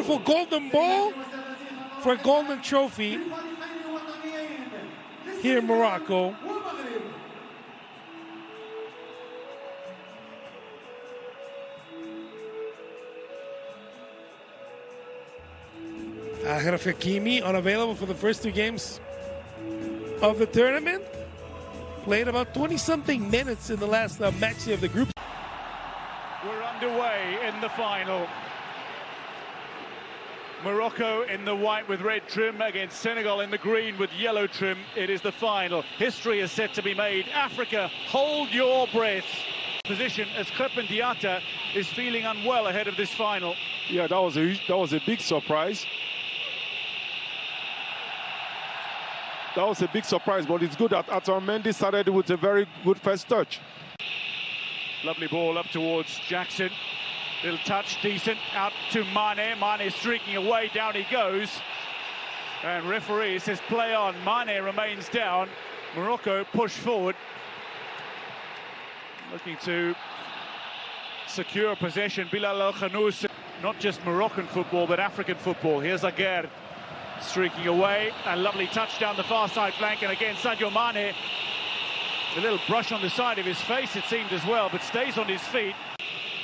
beautiful golden ball for a golden trophy here in Morocco. Achraf Hakimi, unavailable for the first 2 games of the tournament. Played about 20-something minutes in the last Mechi of the group. We're underway in the final. Morocco in the white with red trim against Senegal in the green with yellow trim. It is the final. History is set to be made. Africa, hold your breath. Position as Crepin Diatta is feeling unwell ahead of this final. Yeah, that was a big surprise. That was a big surprise, but it's good that Otamendi started with a very good first touch. Lovely ball up towards Jackson. Little touch, decent, out to Mane. Mane streaking away, down he goes. And referee says play on. Mane remains down. Morocco push forward. Looking to secure possession. Bilal Al-Khanous, not just Moroccan football, but African football. Here's Aguerd streaking away. A lovely touch down the far side flank. And again, Sadio Mane. A little brush on the side of his face, it seemed as well, but stays on his feet.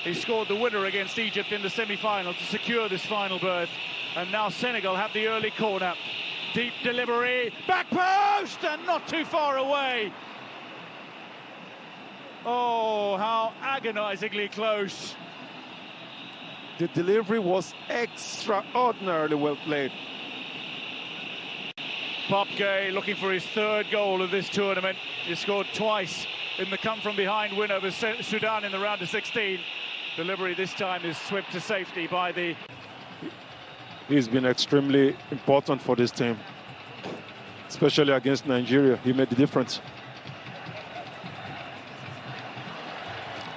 He scored the winner against Egypt in the semi-final to secure this final berth. And now Senegal have the early corner. Deep delivery, back post, and not too far away. Oh, how agonizingly close. The delivery was extraordinarily well played. Pape looking for his 3rd goal of this tournament. He scored twice in the come-from-behind win over Sudan in the round of 16. Delivery this time is swept to safety by the... He's been extremely important for this team, especially against Nigeria. He made the difference.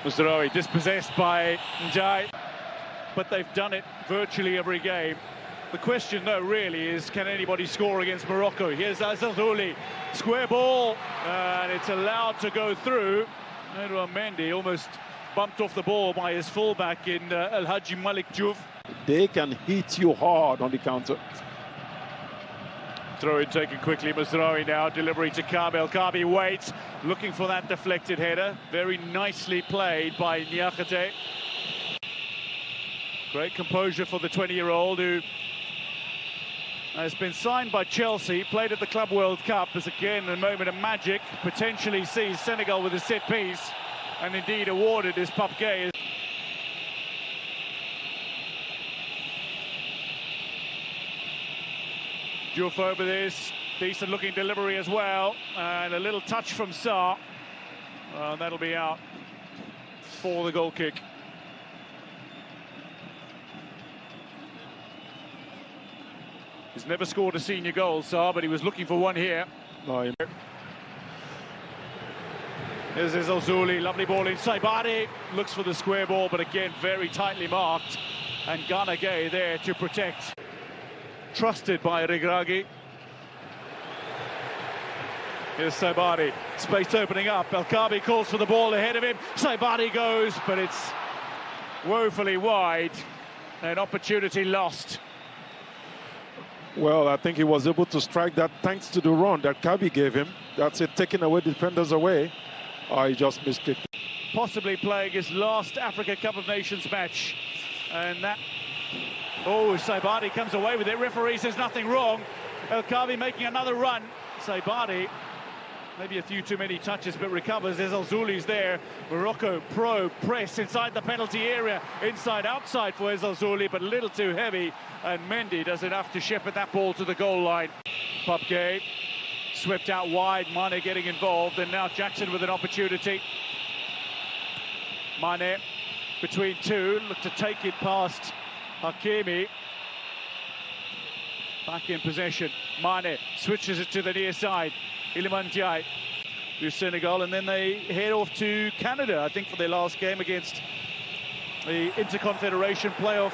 Mazraoui dispossessed by Ndiaye, but they've done it virtually every game. The question, though, really is, can anybody score against Morocco? Here's Azarzouli, square ball, and it's allowed to go through. Edouard Mendy almost bumped off the ball by his fullback in El Hadji Malik Diouf. They can hit you hard on the counter. Throw in taken quickly, Mazraoui now, delivery to Kamel. Kabi waits, looking for that deflected header. Very nicely played by Niakhaté. Great composure for the 20-year-old who has been signed by Chelsea, played at the Club World Cup, as again a moment of magic, potentially sees Senegal with a set piece, and indeed awarded as Pape. Diouf over this, decent looking delivery as well, and a little touch from Sarr. That'll be out for the goal kick. He's never scored a senior goal, Sarr, but he was looking for one here. No, Here's Azarzouli, lovely ball in. Saibari looks for the square ball, but again, very tightly marked. And Gana Gueye there to protect. Trusted by Regragui. Here's Saibari, space opening up. El Kaabi calls for the ball ahead of him. Saibari goes, but it's woefully wide. An opportunity lost. Well, I think he was able to strike that thanks to the run that Kabi gave him. That's it, taking away defenders away. He just missed it. Possibly playing his last Africa Cup of Nations match. And that... Oh, Saibari comes away with it. Referee says nothing wrong. El Kaabi making another run. Saibari, maybe a few too many touches, but recovers. Azarzouli there. Morocco press inside the penalty area. Inside, outside for Azarzouli, but a little too heavy. And Mendy does enough to shepherd that ball to the goal line. Pape swept out wide. Mane getting involved. And now Jackson with an opportunity. Mane between two. Look to take it past Hakimi. Back in possession. Mane switches it to the near side. Iliman Ndiaye to Senegal, and then they head off to Canada, I think, for their last game against the Interconfederation playoff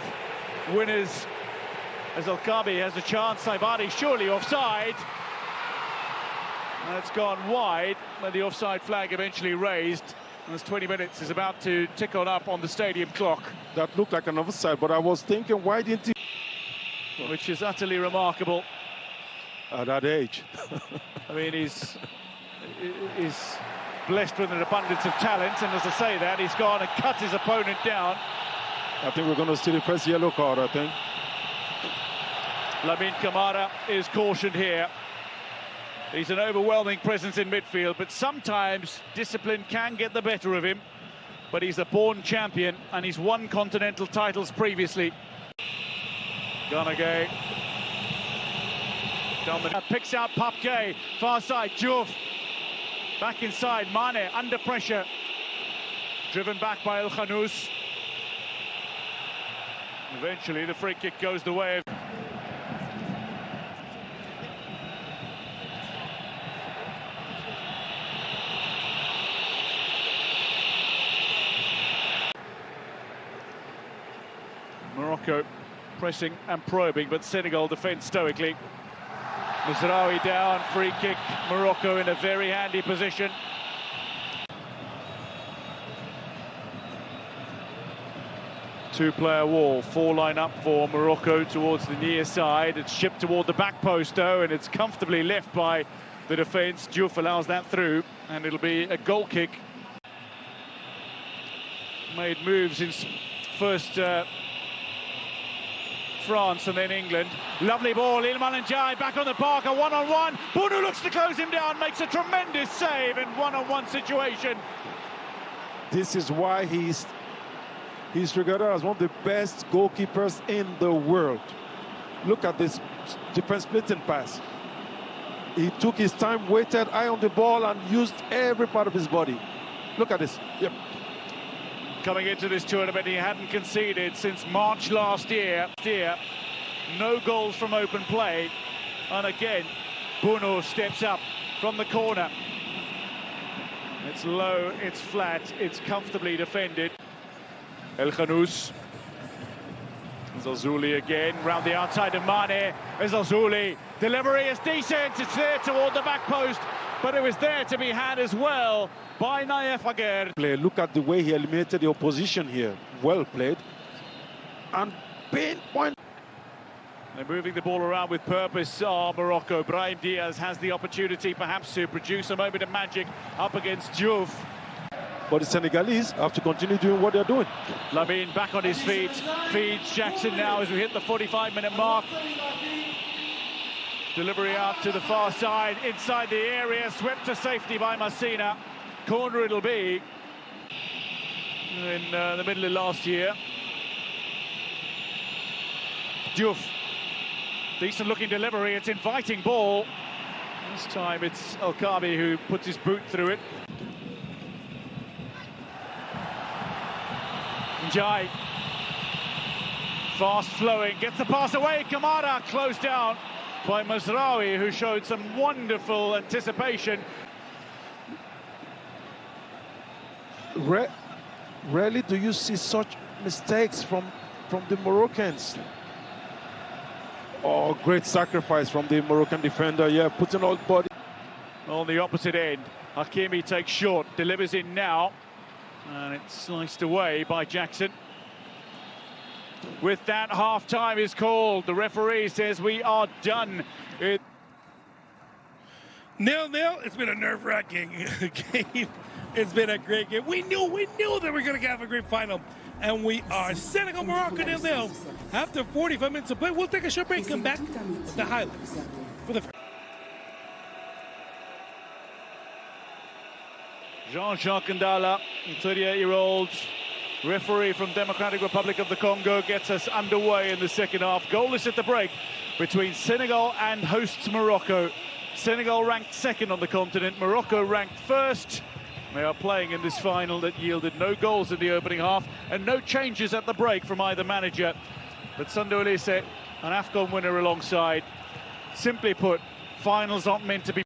winners. As El Kaabi has a chance, Saibari surely offside. That's gone wide, but the offside flag eventually raised. And this 20 minutes is about to tick on up on the stadium clock. That looked like an offside, but I was thinking, why didn't he? which is utterly remarkable. At that age. I mean, he's blessed with an abundance of talent, and as I say that, he's gone and cut his opponent down. I think we're going to see the first yellow card, I think. Lamine Camara is cautioned here. He's an overwhelming presence in midfield, but sometimes discipline can get the better of him. But he's a born champion, and he's won continental titles previously. Ganagay. Picks out Papke, far side, Diouf. Back inside, Mane, under pressure. Driven back by El Khanous. Eventually, the free kick goes the way of... Morocco pressing and probing, but Senegal defends stoically. Mazraoui down, free kick. Morocco in a very handy position. Two-player wall, four line up for Morocco towards the near side. It's shipped toward the back post though, and it's comfortably left by the defence. Diouf allows that through, and it'll be a goal kick. Made moves in first France and then England. Lovely ball, Ilman Ndiaye back on the park, a one-on-one. Bunu looks to close him down, makes a tremendous save in one-on-one situation. This is why he's regarded as one of the best goalkeepers in the world. Look at this defense splitting pass. He took his time, waited, eye on the ball, and used every part of his body. Look at this. Yep. Coming into this tournament, he hadn't conceded since March last year. No goals from open play. And again, Bunu steps up from the corner. It's low, it's flat, it's comfortably defended. El Khanous. Zazuli again, round the outside of Mane. Zazuli, delivery is decent, it's there toward the back post, but it was there to be had as well by Naif Aguerd. Look at the way he eliminated the opposition here. Well played. And pinpoint. They're moving the ball around with purpose. Morocco. Brahim Diaz has the opportunity perhaps to produce a moment of magic up against Diouf. But the Senegalese have to continue doing what they're doing. Lamine back on his feet, feeds Jackson now as we hit the 45-minute mark. Delivery out to the far side, inside the area, swept to safety by Massina. Corner it'll be in the middle of last year. Diouf, decent looking delivery, it's inviting ball. This time it's El Kaabi who puts his boot through it. Ndiaye, fast flowing, gets the pass away. Camara closed down by Mazraoui, who showed some wonderful anticipation. Rarely do you see such mistakes from the Moroccans. Oh, great sacrifice from the Moroccan defender. Yeah, putting all body. On the opposite end, Hakimi takes short, delivers in now. And it's sliced away by Jackson. With that, half-time is called. The referee says we are done. 0-0. It's been a nerve-wracking game. It's been a great game. We knew that we're going to have a great final. And we are. Senegal, Morocco 0-0. After 45 minutes of play, we'll take a short break and come back with the highlights for the... Jean-Jacques Ndala, 38-year-old referee from Democratic Republic of the Congo, gets us underway in the second half. Goalless at the break between Senegal and hosts Morocco. Senegal ranked second on the continent, Morocco ranked first. They are playing in this final that yielded no goals in the opening half and no changes at the break from either manager. But Sando Olise, an Afcon winner alongside. Simply put, finals aren't meant to be...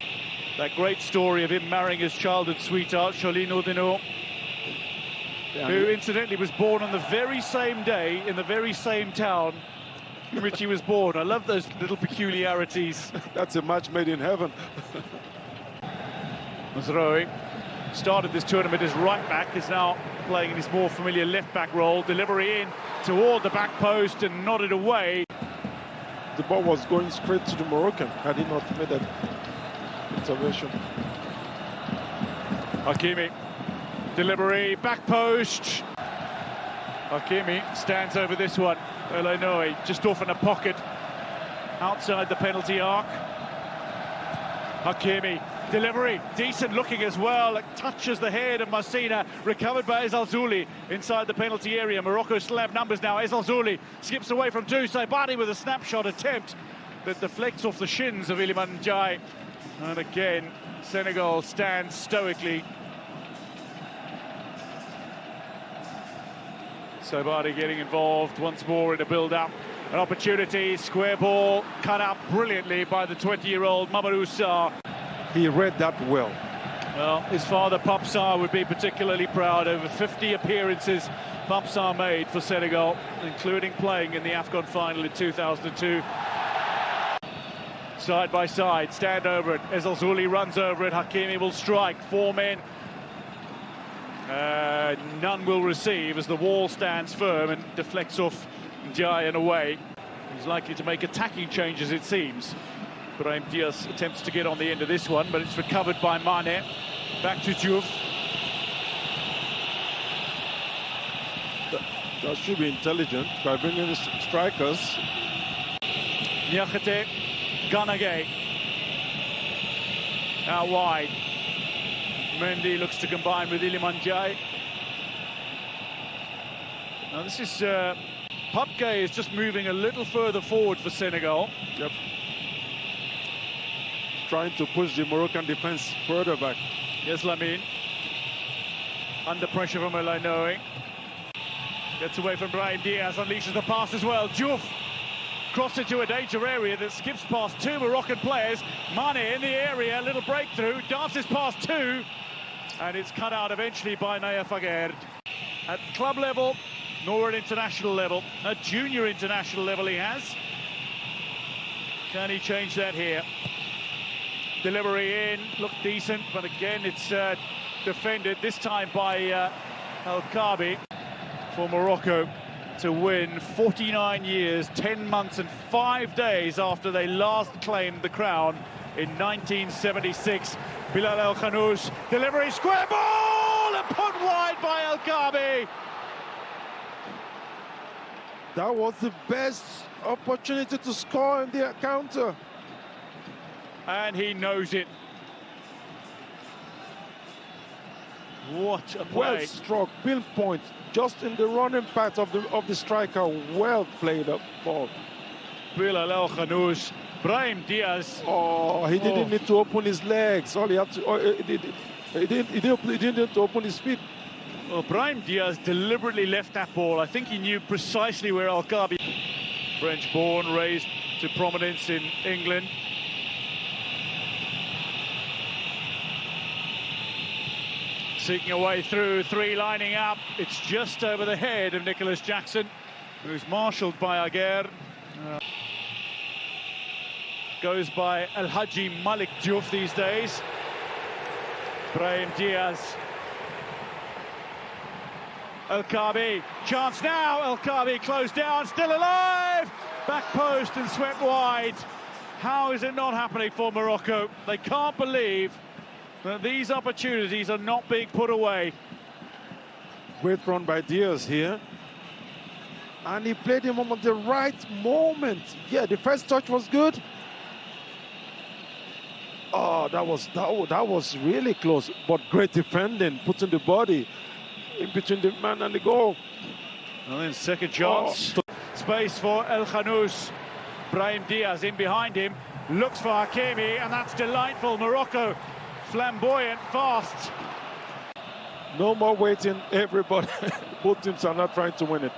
That great story of him marrying his childhood sweetheart, Choline Oudinot, who incidentally was born on the very same day in the very same town in which he was born. I love those little peculiarities. That's a match made in heaven. Mazraoui started this tournament as right back, is now playing in his more familiar left back role. Delivery in toward the back post and nodded away. the ball was going straight to the Moroccan had he not made that intervention. Hakimi, delivery, back post. Hakimi stands over this one. Elenoe just off in a pocket outside the penalty arc. Hakimi, delivery, decent looking as well. It touches the head of Massina, recovered by El Zouli inside the penalty area. Morocco still have numbers now. El Zouli skips away from two. Saibari with a snapshot attempt that deflects off the shins of Iliman Ndiaye. And again, Senegal stands stoically. Saibari getting involved once more in a build-up. An opportunity, square ball, cut out brilliantly by the 20-year-old Mamadou Sarr. He read that well. Well, his father, Pape Sarr, would be particularly proud. Over 50 appearances Pape Sarr made for Senegal, including playing in the Afcon final in 2002. Side by side, stand over it. El Zouli runs over it. Hakimi will strike. Four men. None will receive as the wall stands firm and deflects off Ndiaye and away. He's likely to make attacking changes, it seems. Brahim Diaz attempts to get on the end of this one, but it's recovered by Mane. Back to Diouf. That should be intelligent by bringing the strikers. Niakhaté, Ganagay. Out wide. Mendy looks to combine with Iliman Ndiaye. Now this is Papke is just moving a little further forward for Senegal. Yep. Trying to push the Moroccan defense further back. Yes, Lamine. Under pressure from Elenoe. Gets away from Brahim Diaz, unleashes the pass as well. Diouf crossed into a danger area that skips past two Moroccan players. Mane in the area, little breakthrough, dances past two, and it's cut out eventually by Naya Faguerd. At club level, nor at international level. At junior international level he has. Can he change that here? Delivery in, looked decent, but again it's defended, this time by El Kaabi for Morocco to win 49 years, 10 months and 5 days after they last claimed the crown in 1976. Bilal El Khanous, delivery, square ball, and put wide by El Kaabi. That was the best opportunity to score in the counter. And he knows it. What a play. Well struck, pinpoint, just in the running path of the striker. Well played up ball. Bilal El Khanous, Brahim Diaz. Oh, he didn't need to open his legs. All he had to, he didn't need to open his feet. Well, Brahim Diaz deliberately left that ball. I think he knew precisely where El Kaabi. French-born, raised to prominence in England. Seeking a way through, three lining up. It's just over the head of Nicholas Jackson, who's marshalled by Aguerd. Goes by El Hadji Malik Diouf these days. Brahim Diaz. El Kaabi, chance now. El Kaabi closed down, still alive. Back post and swept wide. How is it not happening for Morocco? They can't believe that these opportunities are not being put away. Great run by Diaz here. And he played him at the right moment. Yeah, the first touch was good. Oh, that was really close. But great defending, putting the body in between the man and the goal. And then second chance. Oh. Space for El Khanous. Brahim Diaz in behind him. Looks for Hakimi, and that's delightful. Morocco flamboyant, fast. No more waiting, everybody. Both teams are not trying to win it.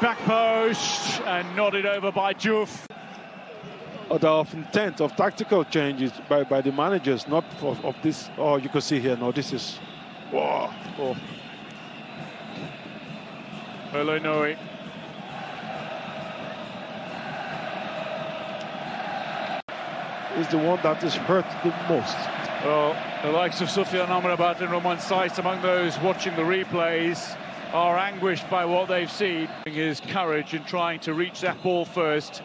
Back post, and nodded over by Diouf. Of intent, of tactical changes by the managers, not of this. Oh, you can see here, no, this is... Whoa. Oh. Elenoe. Is the one that is hurt the most. Well, the likes of Soufiane Amrabat and Romain Saïss, among those watching the replays, are anguished by what they've seen. His courage in trying to reach that ball first.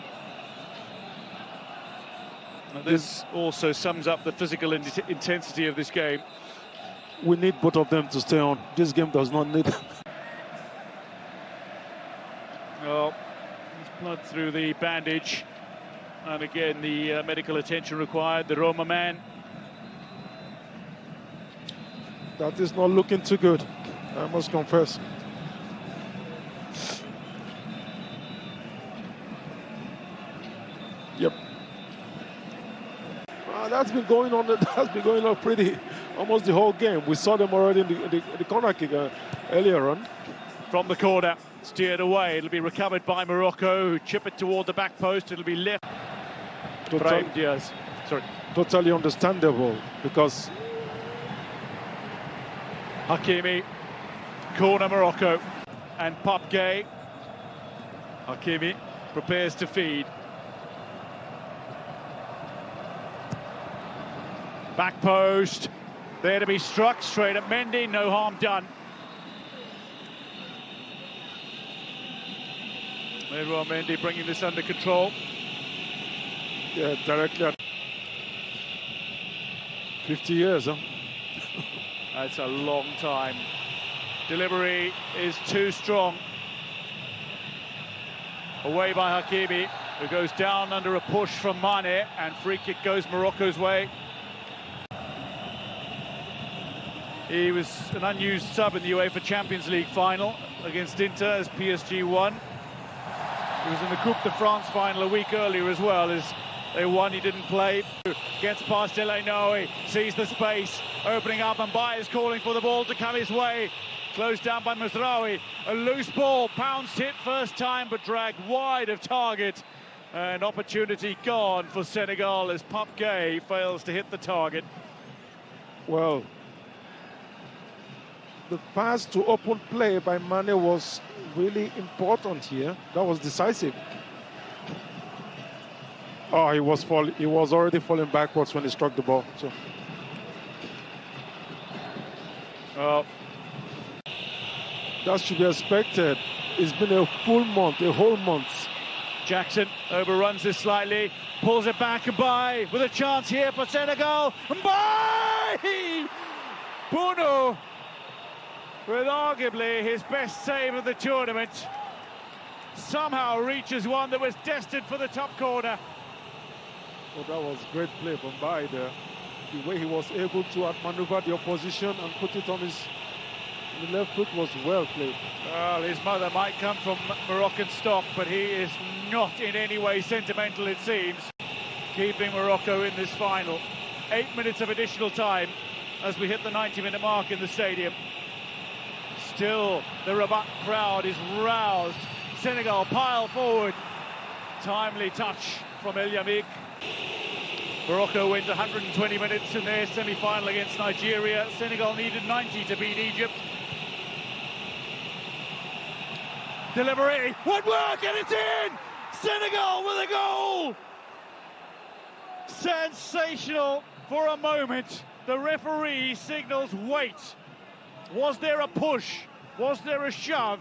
And this also sums up the physical intensity of this game. We need both of them to stay on. This game does not need them. Well, there's blood through the bandage. And again, the medical attention required. The Roma man. That is not looking too good, I must confess. Yep. That's been going on. That's been going on pretty almost the whole game. We saw them already in the corner kick earlier on. From the corner, steered away. It'll be recovered by Morroco, who chip it toward the back post. It'll be left. Brahim Diaz. Sorry. Totally understandable, because Hakimi, corner Morroco, and Pop Gay. Hakimi prepares to feed. Back post, there to be struck, straight at Mendy, no harm done. Edouard Mendy bringing this under control. Yeah, directly at 50 years, huh? That's a long time. Delivery is too strong. Away by Hakimi, who goes down under a push from Mane, and free kick goes Morocco's way. He was an unused sub in the UEFA Champions League final against Inter as PSG won. He was in the Coupe de France final a week earlier as well. As they won, he didn't play. Gets past Elenoe, sees the space, opening up, and Baye is calling for the ball to come his way. Closed down by Mazraoui. A loose ball, pounced hit first time, but dragged wide of target. An opportunity gone for Senegal as Pop Gay fails to hit the target. Well, the pass to open play by Mane was really important here. That was decisive. Oh, he was already falling backwards when he struck the ball. So. Well, that should be expected. It's been a full month, a whole month. Jackson overruns this slightly, pulls it back, and Baye with a chance here for Senegal. And Baye! Bruno with arguably his best save of the tournament. Somehow reaches one that was destined for the top corner. Well, that was great play from Baye there. The way he was able to outmaneuver the opposition and put it on his left foot was well played. Well, his mother might come from Moroccan stock, but he is not in any way sentimental, it seems. Keeping Morocco in this final. 8 minutes of additional time as we hit the 90-minute mark in the stadium. Still, the Rabat crowd is roused. Senegal pile forward. Timely touch from El Yamik. Morocco wins 120 minutes in their semi-final against Nigeria. Senegal needed 90 to beat Egypt. Delivery, woodwork, and it's in! Senegal with a goal! Sensational for a moment. The referee signals wait. Was there a push? Was there a shove?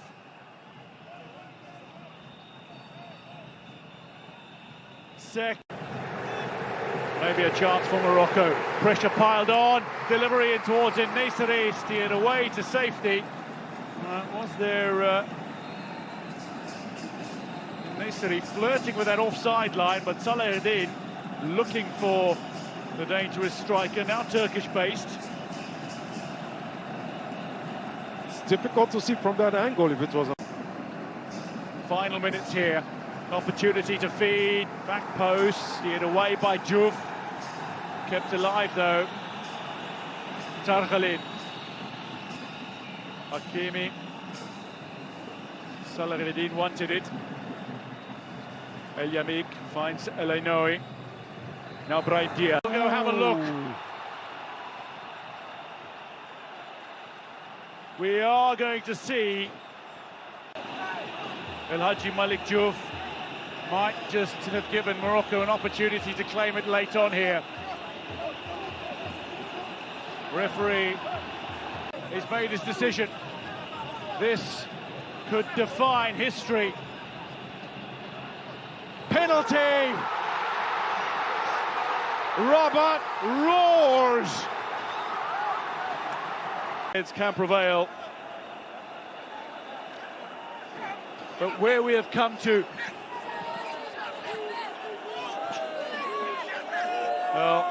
Maybe a chance for Morocco. Pressure piled on. Delivery in towards En-Nesyri, steered away to safety. Was there En-Nesyri flirting with that offside line, but Salahuddin looking for the dangerous striker, now Turkish-based. It's difficult to see from that angle if it was a... Final minutes here. Opportunity to feed, back post, steered away by Diouf. Kept alive though. Tarkhalin. Hakimi. Salahuddin wanted it. El Yamik finds Elenoe. Now Brahim Diaz. We'll go have a look. We are going to see El Hadji Malik Diouf might just have given Morocco an opportunity to claim it late on here. Referee has made his decision. This could define history. Penalty! Robert roars! It can prevail. But where we have come to... Well,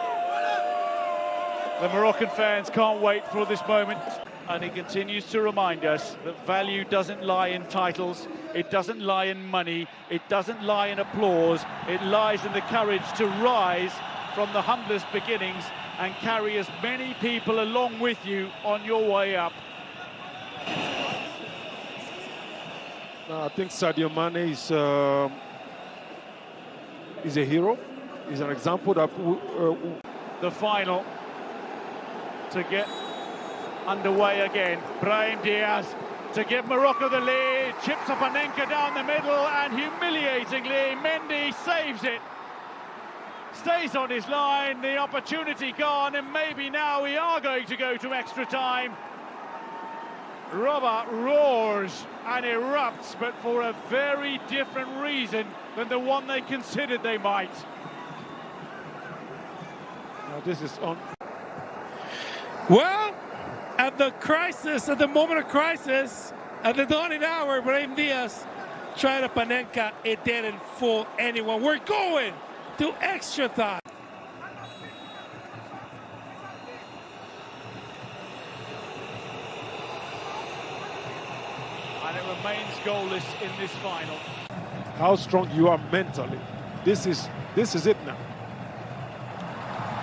the Moroccan fans can't wait for this moment. And he continues to remind us that value doesn't lie in titles, it doesn't lie in money, it doesn't lie in applause, it lies in the courage to rise from the humblest beginnings and carry as many people along with you on your way up. I think Sadio Mane is a hero. He's an example that... The final to get underway again. Brahim Diaz to give Morocco the lead, chips up Panenka down the middle, and humiliatingly Mendy saves it. Stays on his line, the opportunity gone, and maybe now we are going to go to extra time. Robert roars and erupts, but for a very different reason than the one they considered they might. Now this is on. Well, at the crisis, at the moment of crisis, at the dawning hour, Brahim Diaz tried to Panenka. It didn't fool anyone. We're going to extra time. And it remains goalless in this final. How strong you are mentally. This is it now.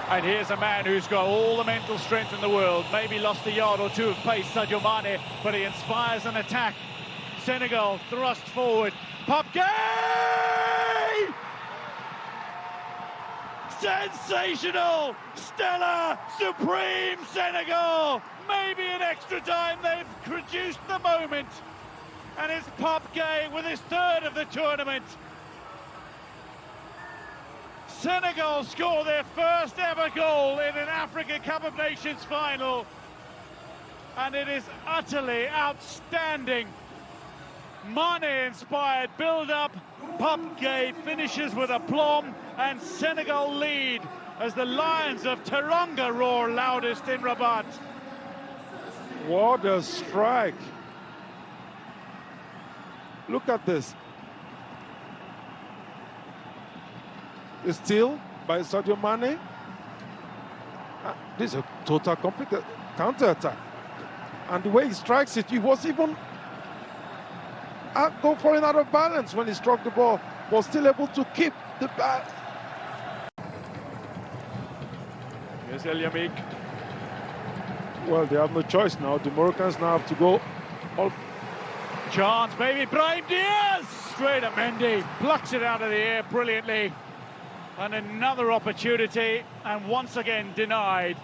And here's a man who's got all the mental strength in the world. Maybe lost a yard or two of pace, Sadio Mane, but he inspires an attack. Senegal thrust forward. Pape! Sensational! Stellar! Supreme Senegal! Maybe in extra time they've produced the moment. And it's Pape with his third of the tournament. Senegal score their first ever goal in an Africa Cup of Nations final. And it is utterly outstanding. Mane-inspired build-up. Pape finishes with aplomb, and Senegal lead as the Lions of Teranga roar loudest in Rabat. What a strike. Look at this. The steal by Sadio Mane. This is a total complete counter-attack. And the way he strikes it, he was even falling out of balance when he struck the ball, was still able to keep the ball. Here's El Yamik. Well, they have no choice now. The Moroccans now have to go all. Chance, maybe Brahim Diaz! Straight at Mendy, plucks it out of the air brilliantly. And another opportunity, and once again denied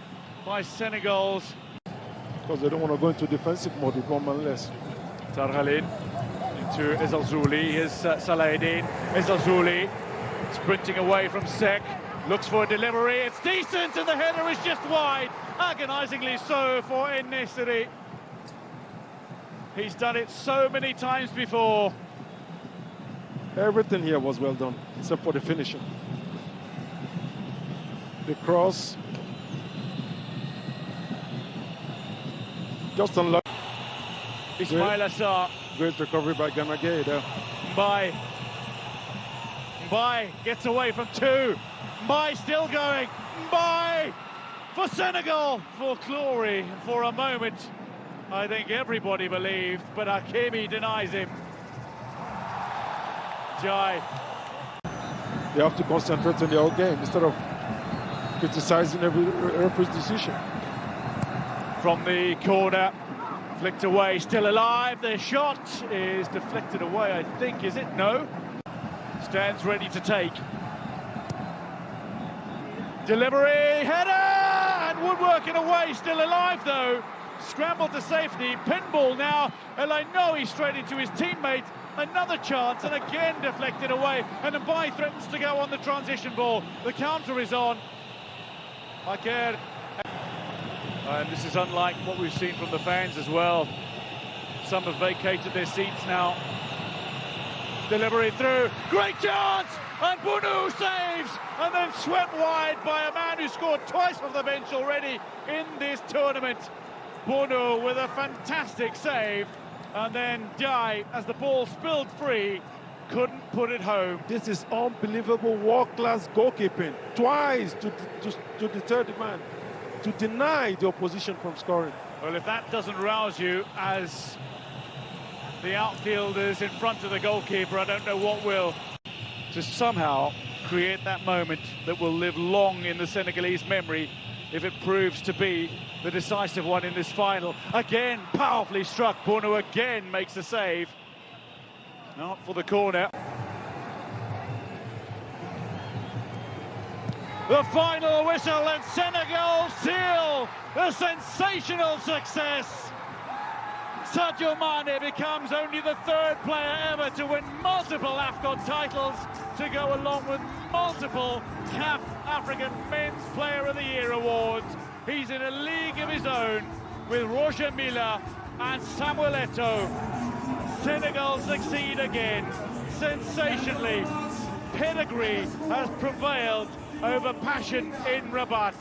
by Senegal's. Because they don't want to go into defensive mode with one man less. Tarhalin into Ezalzouli. Here's Salahedin. Ezalzouli sprinting away from Sek. Looks for a delivery. It's decent, and the header is just wide. Agonisingly so for En-Nesyri. He's done it so many times before. Everything here was well done, except for the finishing. The cross. Just unlucky. Ismail Assar. Great recovery by Ganagay there. Mbaye gets away from two. Mbaye still going. Mbaye for Senegal, for glory. For a moment, I think everybody believed, but Hakimi denies him. Jai. They have to concentrate on their own game instead of criticizing every referee's decision. From the corner, flicked away, still alive. The shot is deflected away, I think, is it? No. Stands ready to take. Delivery, header, and woodworking away, still alive though. Scrambled to safety, pinball now. El Ainoui straight into his teammate. Another chance, and again deflected away. And Mbaye threatens to go on the transition ball. The counter is on. Aker. And this is unlike what we've seen from the fans as well. Some have vacated their seats now. Delivery through, great chance! And Bunu saves, and then swept wide by a man who scored twice off the bench already in this tournament. Bunu with a fantastic save, and then Jai, as the ball spilled free, couldn't put it home. This is unbelievable world-class goalkeeping. Twice to deter the man, to deny the opposition from scoring. Well, if that doesn't rouse you as the outfielders in front of the goalkeeper, I don't know what will. To somehow create that moment that will live long in the Senegalese memory if it proves to be the decisive one in this final. Again, powerfully struck. Bunu again makes the save. Not for the corner. The final whistle, and Senegal seal the sensational success. Sadio Mane becomes only the third player ever to win multiple Afcon titles, to go along with multiple CAF African Men's Player of the Year awards. He's in a league of his own with Roger Milla and Samuel Eto'o. Senegal succeed again, sensationally. Pedigree has prevailed over passion in Rabat.